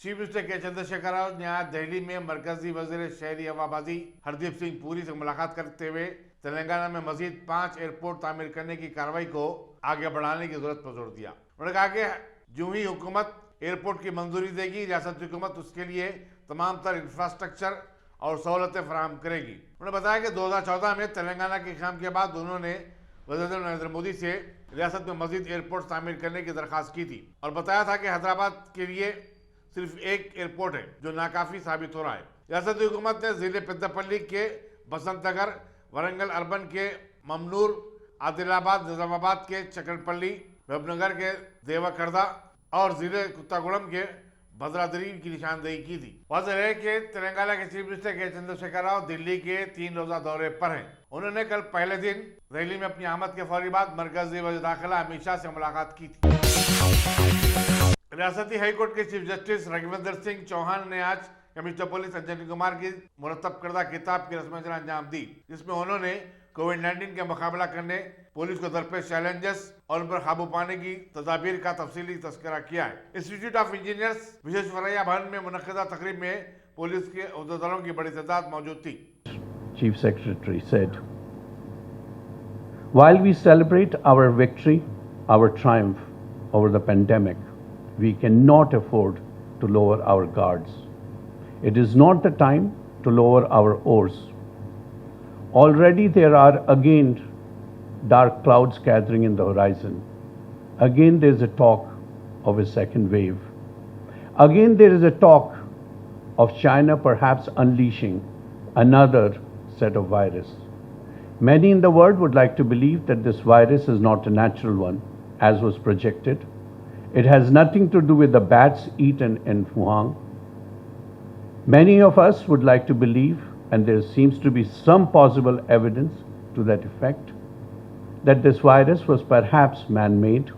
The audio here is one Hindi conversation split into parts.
चीफ मिनिस्टर के चंद्रशेखर राव ने आज दिल्ली में मरकजी वजीर शहरी हवाबाजी हरदीप सिंह पुरी से मुलाकात करते हुए तेलंगाना में मजीद 5 एयरपोर्ट तामीर करने की कार्रवाई को आगे बढ़ाने की जरूरत पर जोर दिया। उन्होंने कहा कि जो ही हुकूमत एयरपोर्ट की मंजूरी देगी, रियासती हुकूमत उसके लिए तमाम तर इंफ्रास्ट्रक्चर और सहूलतें फराहम करेगी। उन्होंने बताया कि 2014 में तेलंगाना के काम के बाद उन्होंने वज़ीर नरेंद्र मोदी से रियासत में मजीद एयरपोर्ट तामीर करने की दरख्वास्त की थी और बताया था कि हैदराबाद के लिए सिर्फ एक एयरपोर्ट है जो नाकाफी साबित हो रहा है। रियासती हुकूमत ने जिले पेद्दापल्ली के बसंत नगर, वरंगल अर्बन के ममनूर, आदिलाबाद निजामाबाद के चकनपल्ली, महबूबनगर के देवकरदा और जिले कुत्तागुड़म के भद्राद्री की निशानदेही की थी। वाज़ेह है कि तेलंगाना के चीफ मिनिस्टर के चंद्रशेखर राव दिल्ली के 3 रोजा दौरे पर हैं। उन्होंने कल पहले दिन दिल्ली में अपनी आमद के फौरी बाद मरकजी वज़ीर दाखिला अमित शाह से मुलाकात की थी। रियासती हाईकोर्ट के चीफ जस्टिस रघुविंदर सिंह चौहान ने आज कमिश्नर पुलिस अंजनी कुमार की मुरतब करदा किताब की रस्म अंजाम दी, जिसमें उन्होंने कोविड-19 का मुकाबला करने, पुलिस को दरपेश चैलेंजेस और उन पर काबू पाने की तदाबीर का तफसीली तस्करा किया है। इंस्टीट्यूट ऑफ इंजीनियर्स विश्वेश्वरैया भवन में मुनक्किदा तकरीब में पुलिस के अहदेदारों की बड़ी तादाद मौजूद थी। Chief Secretary said, while we celebrate our victory, our triumph over the pandemic, we cannot afford to lower our guards. It is not the time to lower our oars. Already there are again dark clouds gathering in the horizon. Again there is a talk of a second wave. Again there is a talk of China perhaps unleashing another set of virus. Many in the world would like to believe that this virus is not a natural one, as was projected. It has nothing to do with the bats eaten in Wuhan. Many of us would like to believe, and there seems to be some possible evidence to that effect, that this virus was perhaps man-made.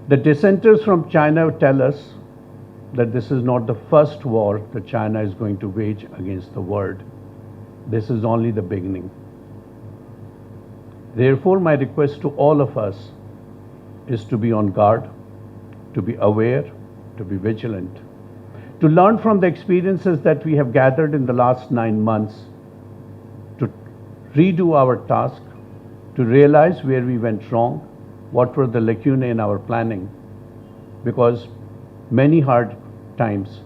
The dissenters from China tell us that this is not the first war that China is going to wage against the world. This is only the beginning. Therefore, my request to all of us is to be on guard, to be aware, to be vigilant, to learn from the experiences that we have gathered in the last 9 months, to redo our task, to realize where we went wrong, what were the lacunae in our planning, because many hard times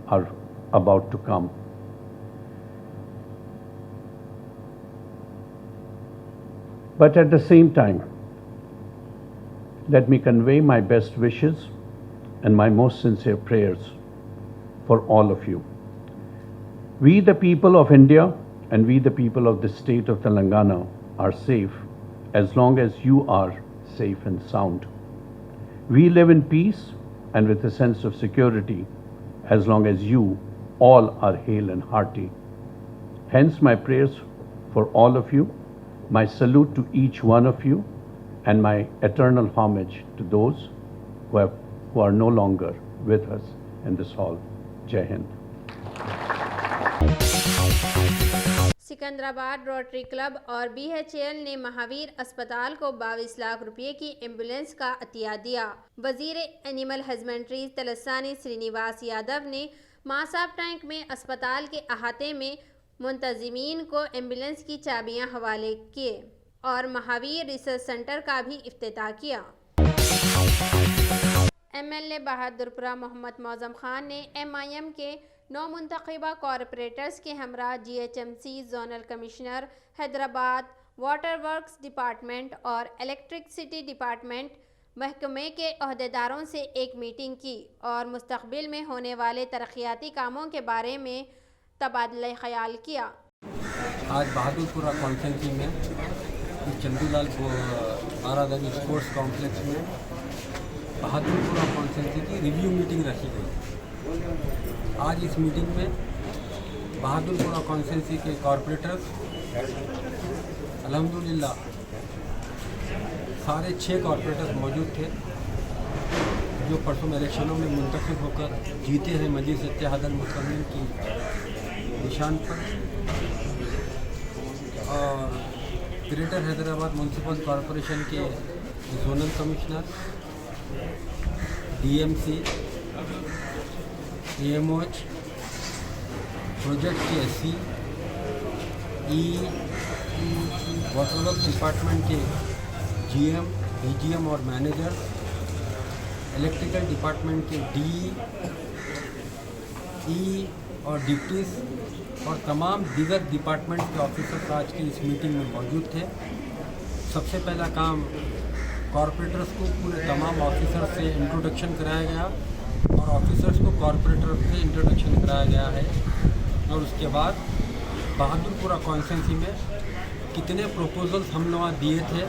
are about to come. But at the same time, let me convey my best wishes and my most sincere prayers for all of you. We, the people of India, and we, the people of the state of Telangana, are safe as long as you are safe and sound. We live in peace and with a sense of security as long as you all are hale and hearty. Hence my prayers for all of you, my salute to each one of you, and my eternal homage to those who are no longer with us in this hall. Jai Hind. Secunderabad rotary club और BHAL ने महावीर अस्पताल को 22 लाख रुपए की एम्बुलेंस का अतिया दिया। वजीर एनिमल हस्बेंड्री तलसानी श्रीनिवास यादव ने मासाब टैंक में अस्पताल के अहाते में मुंतजिमीन को एम्बुलेंस की चाबियां हवाले किए और महावीर रिसर्च सेंटर का भी इफ्तिताह किया। MLA बहादुरपुरा मोहम्मद मौजम खान ने MIM के 9 मुंतखबा कॉरपोरेटर्स के हमरा GHMC zonal commissioner Hyderabad, water works department और इलेक्ट्रिसिटी डिपार्टमेंट महकमे के अहदेदारों से एक मीटिंग की और मुस्तकबिल में होने वाले तरक्याती कामों के बारे में तबादला ख्याल किया। आज बहादुरपुरा कॉन्फ्रेंसिंग में चंदूलाल बारादरी स्पोर्ट्स कॉम्प्लेक्स में बहादुरपुरा कॉन्फ्रेंसिंग की रिव्यू मीटिंग रखी गई। आज इस मीटिंग में बहादुरपुरा कॉन्फ्रेंसिंग के कॉरपोरेटर्स अल्हम्दुलिल्लाह सारे 6 कॉरपोरेटर्स मौजूद थे जो परसों इलेक्शनों में मुंतखब होकर जीते हैं मजलिस इत्तेहादुल मुस्लिमीन की निशान पर। और ग्रेटर हैदराबाद म्यूनसिपल कॉरपोरेशन के zonal commissioner, DMC AMOH, project के SC, वाटर वर्क डिपार्टमेंट के GM, BGM और मैनेजर, इलेक्ट्रिकल डिपार्टमेंट के DE, और डिप्टीज और तमाम दीगर डिपार्टमेंट के ऑफिसर्स आज की इस मीटिंग में मौजूद थे। सबसे पहला काम कॉरपोरेटर्स को पूरे तमाम ऑफिसर्स से इंट्रोडक्शन कराया गया और ऑफिसर्स को कॉरपोरेटर से इंट्रोडक्शन कराया गया है। और उसके बाद बहादुरपुरा कॉन्स्टिट्यूंसी में कितने प्रपोजल्स हम लोग दिए थे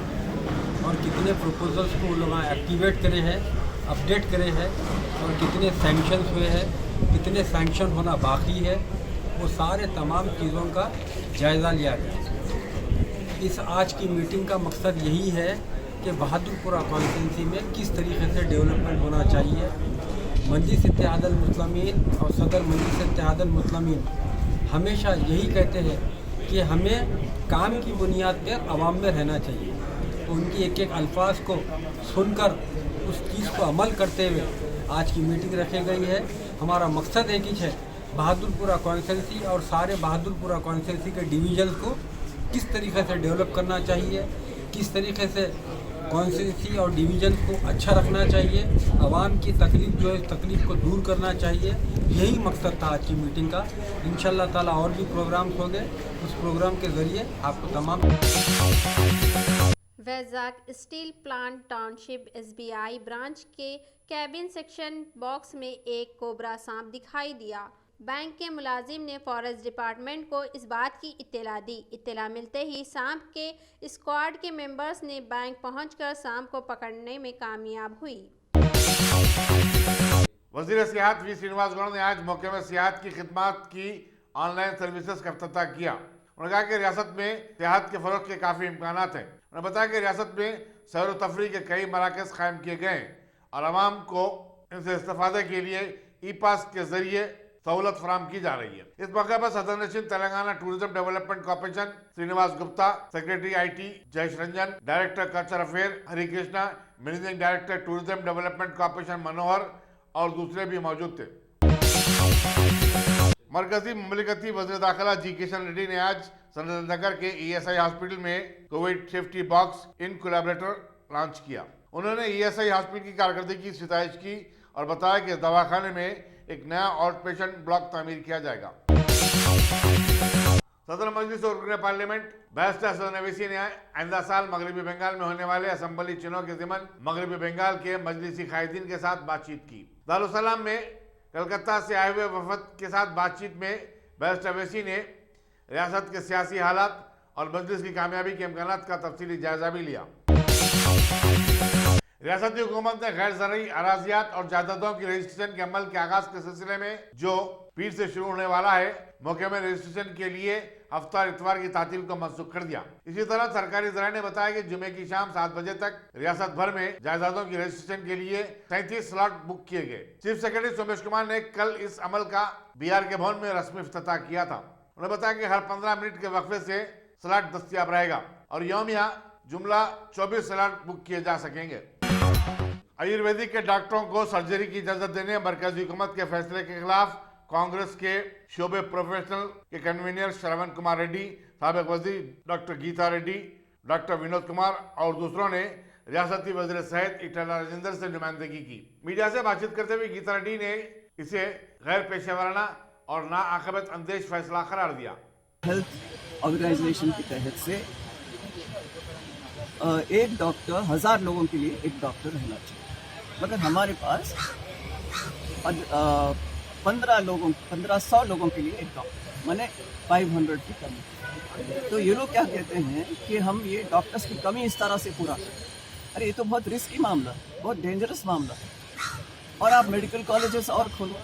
और कितने प्रपोजल्स को लोग एक्टिवेट करे हैं, अपडेट करे हैं और कितने सैंक्शंस हुए हैं, कितने सैंक्शन होना बाकी है, वो सारे तमाम चीज़ों का जायज़ा लिया गया। इस आज की मीटिंग का मकसद यही है कि बहादुरपुरा कॉन्स्टिट्यूंसी में किस तरीके से डेवलपमेंट होना चाहिए। मजलिस इत्तेहादुल मुस्लिमीन और सदर मजलिस इत्तेहादुल मुस्लिमीन हमेशा यही कहते हैं कि हमें काम की बुनियाद पर अवाम में रहना चाहिए। तो उनकी एक एक अल्फाज को सुनकर उस चीज़ को अमल करते हुए आज की मीटिंग रखी गई है। हमारा मकसद एक ही है, बहादुरपुरा कॉन्स्टिट्यूंसी और सारे बहादुरपुरा कॉन्स्टिट्यूंसी के डिवीजन को किस तरीके से डेवलप करना चाहिए, किस तरीके से कॉन्स्टिट्यूंसी और डिवीजन को अच्छा रखना चाहिए, आवाम की तकलीफ जो है तकलीफ को दूर करना चाहिए। यही मकसद था आज की मीटिंग का। इंशाल्लाह ताला और भी प्रोग्राम्स होंगे, उस प्रोग्राम के ज़रिए आपको तमाम Vizag steel plant township SBI branch के कैबिन सेक्शन बॉक्स में एक कोबरा सांप दिखाई दिया। बैंक के मुलाजिम ने फॉरेस्ट डिपार्टमेंट को इस बात की इत्तला दी। इत्तला मिलते ही सांप के स्क्वाड के मेंबर्स ने बैंक पहुंचकर सांप को पकड़ने में कामयाब हुई। वजीर सियाहत V श्रीनिवास गौड़ ने आज मौके में सियाहत की खिदमत की ऑनलाइन सर्विसेज का इफ्तिताह किया। उन्होंने कहा कि रियासत में सियाहत के फरोग के काफ़ी इम्कानात हैं। उन्होंने बताया कि रियासत में सैर व तफरीह के कई मराकज़ कायम किए गए और आवाम को इनसे इस्तेफादे के लिए ई-पास के जरिए सहूलत फराम की जा रही है। इस मौके पर सदर नशीन Telangana tourism development corporation Srinivas Gupta, secretary IT Jayesh Ranjan, director culture affair Hari Krishna, managing director tourism development corporation Manohar और दूसरे भी मौजूद थे। मरकजी ममलिकती वज़ीर दाखिला G किशन रेड्डी ने आज सनत नगर के ESI हॉस्पिटल में Covid safety box in collaborator launch किया। उन्होंने ESI हॉस्पिटल की कारकर्दगी की सितारिश की और बताया कि दवाखाने में एक नया आउट पेशेंट ब्लॉक तामीर किया जाएगा। सदर मजलिस और रुकन पार्लियामेंट बैरिस्टर हसन अवैसी ने आइंदा साल मगरबी बंगाल में होने वाले असम्बली चुनाव के ज़िमन मगरबी बंगाल के मजलिसी कायदीन के साथ बातचीत की। दारुसलाम में कलकत्ता से आए हुए वफद के साथ बातचीत में बैरिस्टर अवैसी ने रियासत के सियासी हालात और मजलिस की कामयाबी के इम्कानात का तफसीली जायजा भी लिया। रियासती हुकूमत ने गैर ज़रूरी अराजियात और जायदादों की रजिस्ट्रेशन के अमल के आगाज के सिलसिले में जो पीर से शुरू होने वाला है, मौके में रजिस्ट्रेशन के लिए हफ्ता इतवार की तातील को मनसूख कर दिया। इसी तरह सरकारी ज़राए ने बताया कि जुमे की शाम 7 बजे तक रियासत भर में जायदादों की रजिस्ट्रेशन के लिए 37 स्लॉट बुक किए गए। चीफ सेक्रेटरी सोमेश कुमार ने कल इस अमल का BR के भवन में रस्मी इफ्तिताह किया था। उन्होंने बताया कि हर 15 मिनट के वक्फे से स्लॉट दस्तियाब रहेगा और यौमिया जुमला 24 स्लॉट बुक किए जा सकेंगे। आयुर्वेदिक के डॉक्टरों को सर्जरी की इजाजत देने मरकजी हुकूमत के फैसले के खिलाफ कांग्रेस के शोबे प्रोफेशनल के कन्वीनर श्रवण कुमार रेड्डी, साबिक वजीर डॉक्टर गीता रेड्डी, डॉक्टर विनोद कुमार और दूसरों ने रियासती वजीर सेहत ईटला राजेंद्र से नुमाइंदगी की। मीडिया से बातचीत करते हुए गीता रेड्डी ने इसे गैर पेशेवराना और नाआखिबत अंदेश फैसला करार दिया। हेल्थ ऑर्गेनाइजेशन के तहत से एक डॉक्टर 1000 लोगों के लिए एक डॉक्टर रहना चाहिए, मगर हमारे पास 1500 लोगों के लिए एक डॉक्टर, माने 500 की कमी। तो ये लोग क्या कहते हैं कि हम ये डॉक्टर्स की कमी इस तरह से पूरा करें। अरे ये तो बहुत रिस्की मामला, बहुत डेंजरस मामला। और आप मेडिकल कॉलेजेस और खोलो,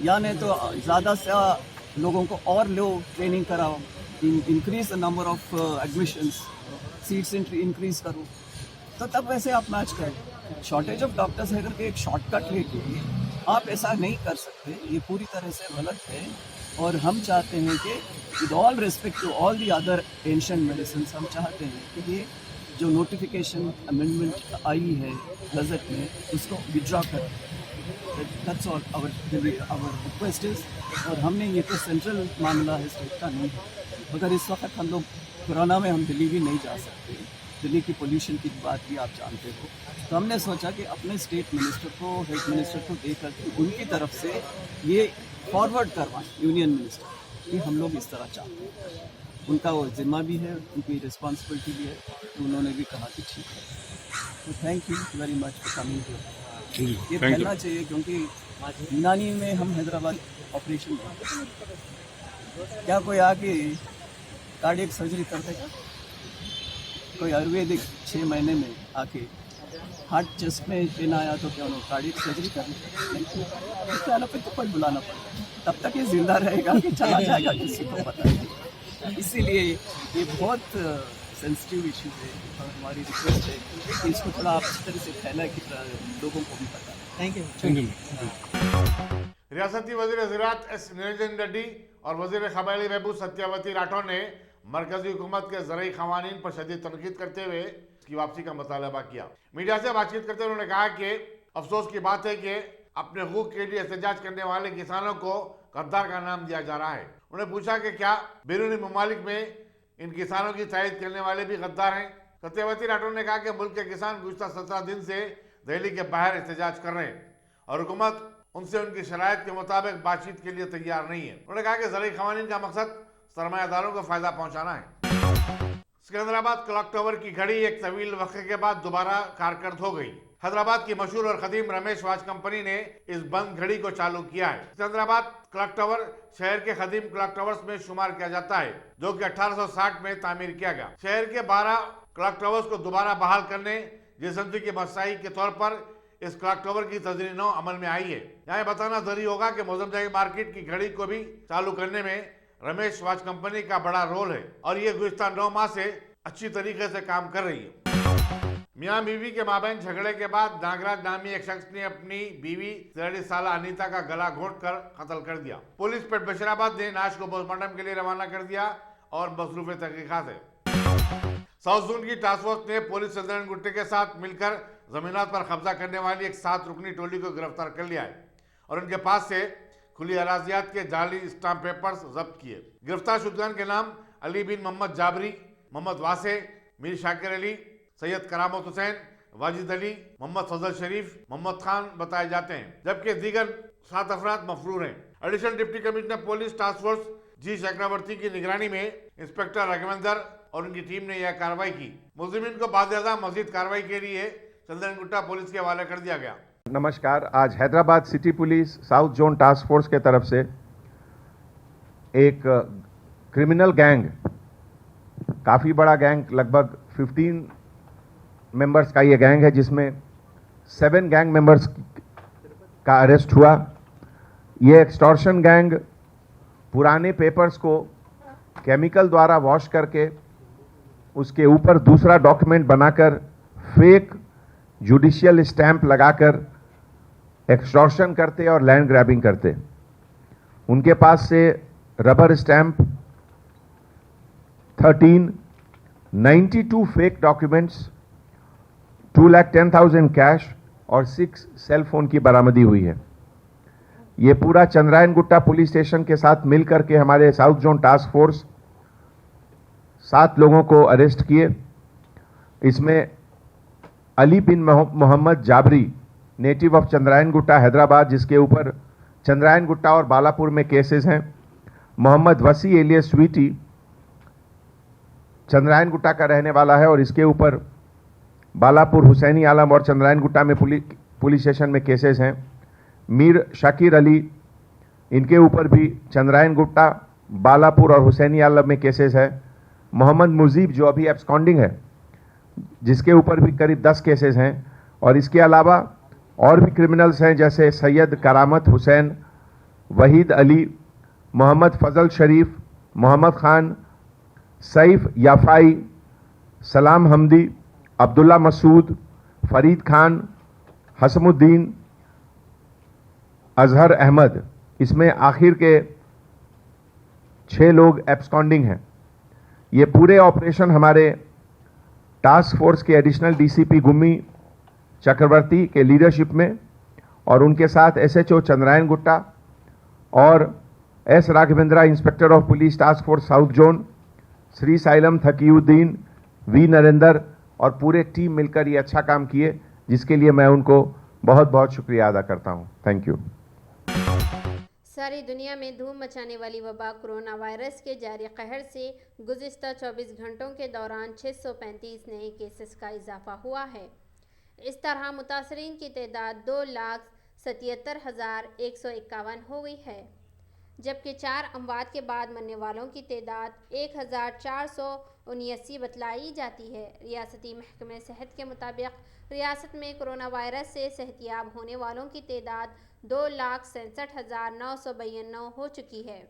या नहीं तो ज़्यादा से लोगों को और लो, ट्रेनिंग कराओ, increase the number of admissions, seats increase करो, तो तब वैसे आप मैच करो। शॉर्टेज ऑफ डॉक्टर्स है करके एक शॉर्टकट लेके आप ऐसा नहीं कर सकते, ये पूरी तरह से गलत है। और हम चाहते हैं कि with all respect to all the other ancient medicine, हम चाहते हैं कि ये जो नोटिफिकेशन अमेंडमेंट आई है गजट में, उसको विड्रॉ करें। That's all our request is. और हमने ये तो सेंट्रल मामला है, स्टेट का नहीं है, मगर इस वक्त हम लोग कोरोना में हम दिल्ली भी नहीं जा सकते, दिल्ली की पोल्यूशन की बात भी आप जानते हो, तो हमने सोचा कि अपने स्टेट मिनिस्टर को, हेल्थ मिनिस्टर को दे करके उनकी तरफ से ये फॉरवर्ड करवाएं यूनियन मिनिस्टर कि हम लोग इस तरह चाहते हैं। उनका वो जिम्मा भी है, उनकी रिस्पॉन्सिबिलिटी भी है, तो उन्होंने भी कहा कि ठीक है। तो thank you very much for coming here. ये फैलना चाहिए क्योंकि यूनानी में हम हैदराबाद ऑपरेशन करते हैं। क्या कोई आके कार्डियक सर्जरी करते क्या? कोई आयुर्वेदिक 6 महीने में आके हार्ट चेस्ट में पेन आया तो क्या उन्होंने कार्डियक सर्जरी करनी? तो एलोपैथ को कोई बुलाना पड़ेगा, तब तक ये जिंदा रहेगा कि चला जाएगा किसी को पता नहीं। इसीलिए ये बहुत सेंसिटिव इशू है और हमारी रिक्वेस्ट है कि इसको थोड़ा आप इस तरह से फैला कि लोगों को भी पता। Thank you. रियासती वज़ीर ज़राअत एस निरंजन रेड्डी और वज़ीर क़बायली बहबूद सत्यावती राठौर ने मरकजी हुकूमत के ज़रई क़वानीन पर शदीद तनकीद करते हुए उसकी वापसी का मुतालबा किया। मीडिया से बातचीत करते हुए उन्होंने कहा कि अफसोस की बात है कि अपने हुकूक के लिए एहतजाज करने वाले किसानों को गद्दार का नाम दिया जा रहा है। उन्होंने पूछा कि क्या बैरूनी ममालिक में इन किसानों की तायद करने वाले भी गद्दार हैं। सत्यावती राठौर ने कहा कि मुल्क के किसान गुज़श्ता 17 दिन से दिल्ली के बाहर एहतजाज कर रहे हैं और हुकूमत उनसे उनकी शराइत के मुताबिक बातचीत के लिए तैयार नहीं है। उन्होंने कहा कि ज़रई क़वानीन का मकसद सरमायादारों को फायदा पहुंचाना है। सिकंदराबाद क्लॉक टावर की घड़ी एक तवील वक्त के बाद दोबारा कारकर्द हो गई। हैदराबाद की मशहूर और खदीम रमेश वॉच कंपनी ने इस बंद घड़ी को चालू किया है। सिकंदराबाद क्लॉक टावर शहर के खदीम क्लॉक टावर्स में शुमार किया जाता है, जो कि 1860 में तामीर किया गया। शहर के 12 क्लॉक टावर्स को दोबारा बहाल करने जिसमती की मसाई के तौर पर इस क्लॉक टावर की तजदीद नौ अमल में आई है। यहाँ बताना जरूरी होगा कि मोज़म्बिक मार्केट की घड़ी को भी चालू करने में रमेश वॉच कंपनी का बड़ा रोल है और ये गुज़श्ता 9 माह से अच्छी तरीके से काम कर रही है। मियाँ बीवी के माबैन झगड़े के बाद नागराज नामी एक शख्स ने अपनी बीवी 43 साल अनीता का गला घोंटकर कत्ल कर दिया। पुलिस पेट बशीराबाद ने लाश को पोस्टमार्टम के लिए रवाना कर दिया और मसरूफ तहकीकात है। साउथ जोन की टास्क फोर्स ने पुलिस चंद्रन गुट्टे के साथ मिलकर जमीनात पर कब्जा करने वाली एक 7 रुकनी टोली को गिरफ्तार कर लिया है और उनके पास से खुली अराजियात के जाली स्टाम्प पेपर्स जब्त किए। गिरफ्तार शुदगान के नाम अली बिन मोहम्मद जाबरी, मोहम्मद वासे, मीर शाकिर अली, सैयद करामत हुसैन, वाजिद अली, मोहम्मद फजल शरीफ, मोहम्मद खान बताए जाते हैं, जबकि दीगर 7 अफराद मफरूर हैं। Additional deputy commissioner police task force G Chakravarthy की निगरानी में इंस्पेक्टर राघवेंद्र और उनकी टीम ने यह कार्रवाई की। मुलजिमीन को बाकायदा मजीद कार्रवाई के लिए चंदनगुट्टा पुलिस के हवाले कर दिया गया। नमस्कार। आज Hyderabad city police south zone task force के तरफ से एक क्रिमिनल गैंग, काफ़ी बड़ा गैंग, लगभग 15 मेंबर्स का ये गैंग है, जिसमें 7 गैंग मेंबर्स का अरेस्ट हुआ। ये एक्सटॉर्शन गैंग पुराने पेपर्स को केमिकल द्वारा वॉश करके उसके ऊपर दूसरा डॉक्यूमेंट बनाकर फेक जुडिशियल स्टैंप लगाकर एक्सटॉर्शन करते और लैंड ग्रैबिंग करते। उनके पास से rubber stamp 13, 92 fake documents, 2,10,000 cash और 6 सेल फोन की बरामदी हुई है। ये पूरा चंद्रायन गुट्टा पुलिस स्टेशन के साथ मिलकर के हमारे साउथ जोन टास्क फोर्स 7 लोगों को अरेस्ट किए। इसमें अली बिन मोहम्मद जाबरी, नेटिव ऑफ चंद्रायन गुट्टा हैदराबाद, जिसके ऊपर चंद्रायन गुट्टा और बालापुर में केसेस हैं। मोहम्मद वसी एलियस स्वीटी चंद्रायन गुट्टा का रहने वाला है और इसके ऊपर बालापुर, हुसैनी आलम और चंद्रायन गुट्टा में पुलिस स्टेशन में केसेस हैं। मीर शाकिर अली, इनके ऊपर भी चंद्रायन गुट्टा, बालापुर और हुसैनी आलम में केसेस है। मोहम्मद मुजीब जो अभी एब्सकॉन्डिंग है, जिसके ऊपर भी करीब 10 केसेस हैं। और इसके अलावा और भी क्रिमिनल्स हैं, जैसे सैयद करामत हुसैन, वहीद अली, मोहम्मद फजल शरीफ, मोहम्मद खान, सैफ याफाई, सलाम हमदी, अब्दुल्ला मसूद, फरीद खान, हसमुद्दीन, अजहर अहमद। इसमें आखिर के 6 लोग एब्सकॉन्डिंग हैं। ये पूरे ऑपरेशन हमारे टास्क फोर्स के एडिशनल डीसीपी गुम्मी चक्रवर्ती के लीडरशिप में और उनके साथ SHO चंद्रायन गुट्टा और S Raghavendra inspector of police task force south zone, Shri Sailam Thakiuddin, V Narendra और पूरे टीम मिलकर ये अच्छा काम किए, जिसके लिए मैं उनको बहुत बहुत शुक्रिया अदा करता हूं। Thank you. सारी दुनिया में धूम मचाने वाली वबा कोरोना वायरस के जारी कहर से गुज़िश्ता 24 घंटों के दौरान 635 नए केसेस का इजाफा हुआ है। इस तरह मुतासरीन की तादाद 2,77,151 हो गई है, जबकि 4 अमवात के बाद मरने वालों की तादाद 1,479 बतलाई जाती है। रियासती महकमे सेहत के मुताबिक रियासत में कोरोना वायरस से सेहतियाब होने वालों की तादाद 2,67,992 हो चुकी है।